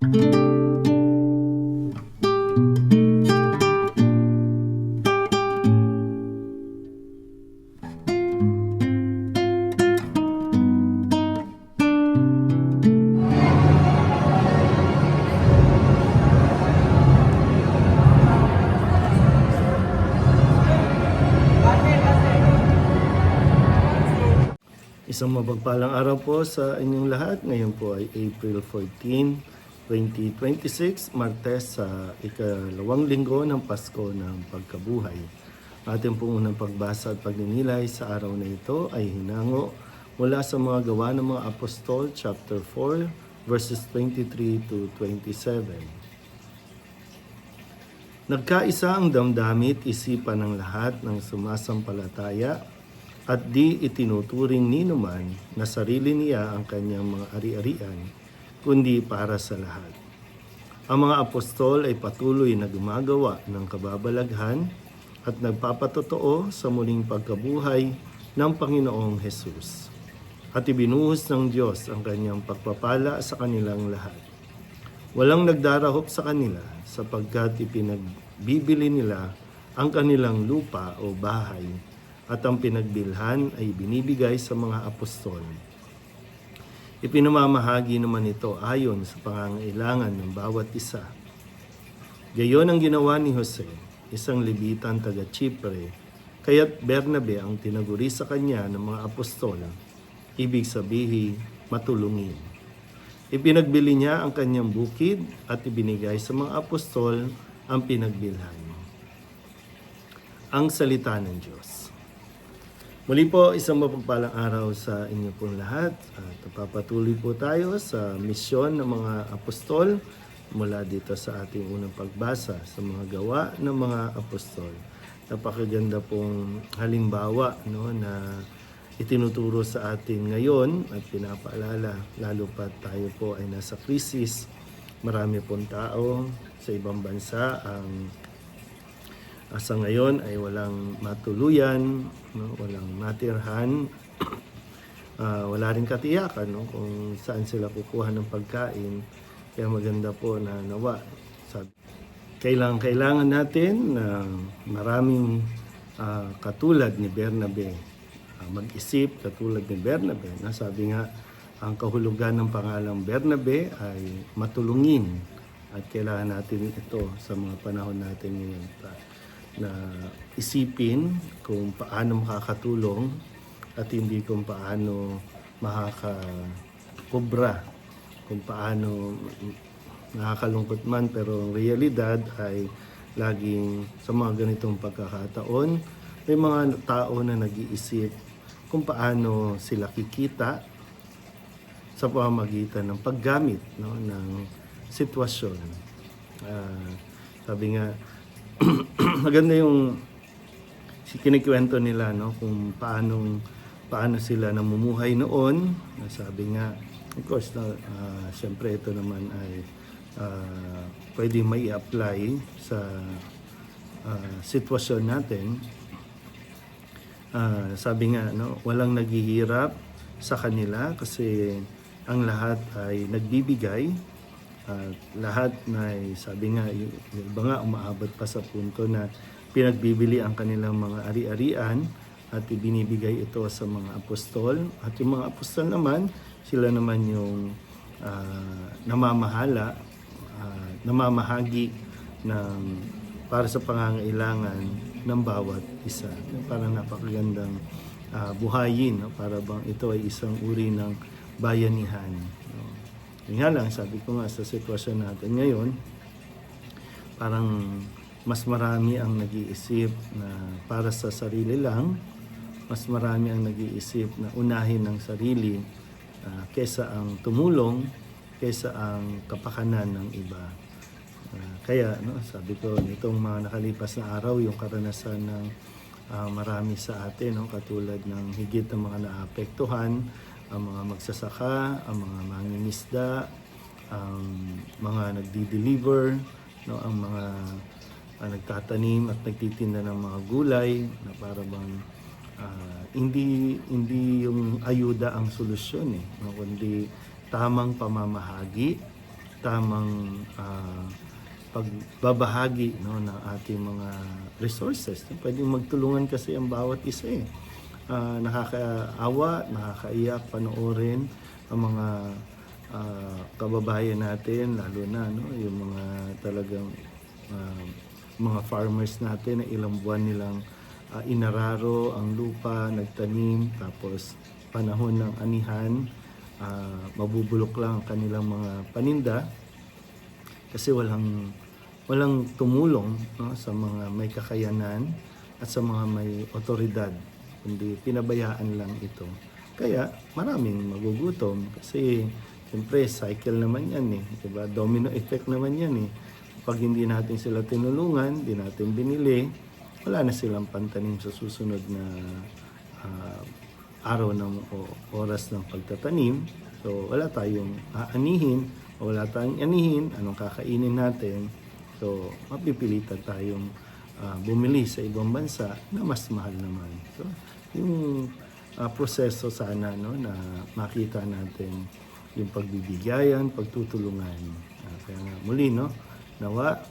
Isang mapagpalang araw po sa inyong lahat. Ngayon po ay April 14, 2026, Martes sa ikalawang linggo ng Pasko ng Pagkabuhay. Ating pong unang pagbasa at pagninilay sa araw na ito ay hinango mula sa mga gawa ng mga apostol, chapter 4, verses 23 to 27. Nagkaisa ang damdamit isipan ng lahat ng sumasampalataya at di itinuturing ni numan na sarili niya ang kanyang mga ari-arian, kundi para sa lahat. Ang mga apostol ay patuloy na gumagawa ng kababalaghan at nagpapatotoo sa muling pagkabuhay ng Panginoong Hesus. At ibinuhos ng Diyos ang kanyang pagpapala sa kanilang lahat. Walang nagdarahop sa kanila sapagkat ipinagbibili nila ang kanilang lupa o bahay at ang pinagbilhan ay binibigay sa mga apostol. Ipinamamahagi naman ito ayon sa pangangailangan ng bawat isa. Gayon ang ginawa ni Jose, isang Levitan taga Chipre, kaya't Bernabe ang tinaguri sa kanya ng mga apostol, ibig sabihin matulungin. Ipinagbili niya ang kanyang bukid at ibinigay sa mga apostol ang pinagbilhan. Ang salita ng Diyos. Muli po, isang mapagpalang araw sa inyo pong lahat. At papatuloy po tayo sa misyon ng mga apostol mula dito sa ating unang pagbasa sa mga gawa ng mga apostol. Napakaganda pong halimbawa na itinuturo sa atin ngayon at pinapaalala, lalo pa tayo po ay nasa krisis. Marami pong tao sa ibang bansa ang sa ngayon ay walang matuluyan, walang matirhan, wala rin katiyakan kung saan sila kukuha ng pagkain. Kaya maganda po na nawa. Kailangan natin na maraming katulad ni Bernabe, mag-isip katulad ni Bernabe. Sabi nga, ang kahulugan ng pangalang Bernabe ay matulungin at kailangan natin ito sa mga panahon natin ngayon na isipin kung paano makakatulong at hindi kung paano makakakobra, kung paano nakakalungkot man, pero ang realidad ay laging sa mga ganitong pagkakataon may mga tao na nag-iisip kung paano sila kikita sa pamamagitan ng paggamit ng sitwasyon. Sabi nga, maganda yung kinikwento nila kung paano sila namumuhay noon. Sabi nga, of course, siyempre ito naman ay pwedeng may apply sa sitwasyon natin. Sabi nga, walang naghihirap sa kanila kasi ang lahat ay nagbibigay. Lahat na sabi nga, yung iba nga umaabot pa sa punto na pinagbibili ang kanilang mga ari-arian at ibinibigay ito sa mga apostol. At yung mga apostol naman, sila naman yung namamahagi para sa pangangailangan ng bawat isa. Parang napakagandang buhayin, para bang ito ay isang uri ng bayanihan. Yun nga lang, sabi ko nga sa sitwasyon natin ngayon, parang mas marami ang nag-iisip na para sa sarili lang, mas marami ang nag-iisip na unahin ng sarili kesa ang tumulong, kesa ang kapakanan ng iba. Kaya sabi ko, nitong mga nakalipas na araw, yung karanasan ng marami sa atin, katulad ng higit ng mga naapektuhan, ang mga magsasaka, ang mga mangingisda, ang mga nagdi-deliver, ang mga nagtatanim at nagtitinda ng mga gulay na para bang hindi yung ayuda ang solusyon kundi tamang pamamahagi tamang pagbabahagi, no, ng ating mga resources. Pwedeng magtulungan kasi ang bawat isa eh. Nakakaawa, nakakaiyak panoorin ang mga kababayan natin, lalo na no, yung mga talagang mga farmers natin na ilang buwan nilang inararo ang lupa, nagtanim, tapos panahon ng anihan, mabubulok lang ang kanilang mga paninda kasi walang tumulong, no, sa mga may kakayanan at sa mga may otoridad, kundi pinabayaan lang ito. Kaya maraming magugutom kasi siyempre cycle naman yan eh, diba? Domino effect naman yan eh. Pag hindi natin sila tinulungan, hindi natin binili, wala na silang pantanim sa susunod na araw ng oras ng pagtatanim. So wala tayong aanihin, o wala tayong anihin, anong kakainin natin. So mapipilitan tayong bumili sa ibang bansa na mas mahal naman. So yung proseso sana, no, na makita natin yung pagbibigayan, pagtutulungan. Kaya nga muli, no, nawa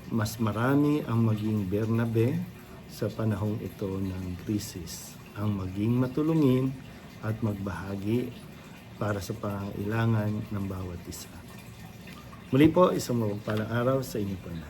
mas marami ang maging Bernabe sa panahong ito ng krisis, ang maging matulungin at magbahagi para sa pangangailangan ng bawat isa. Muli po, isang mapagpalang araw sa inyo po na.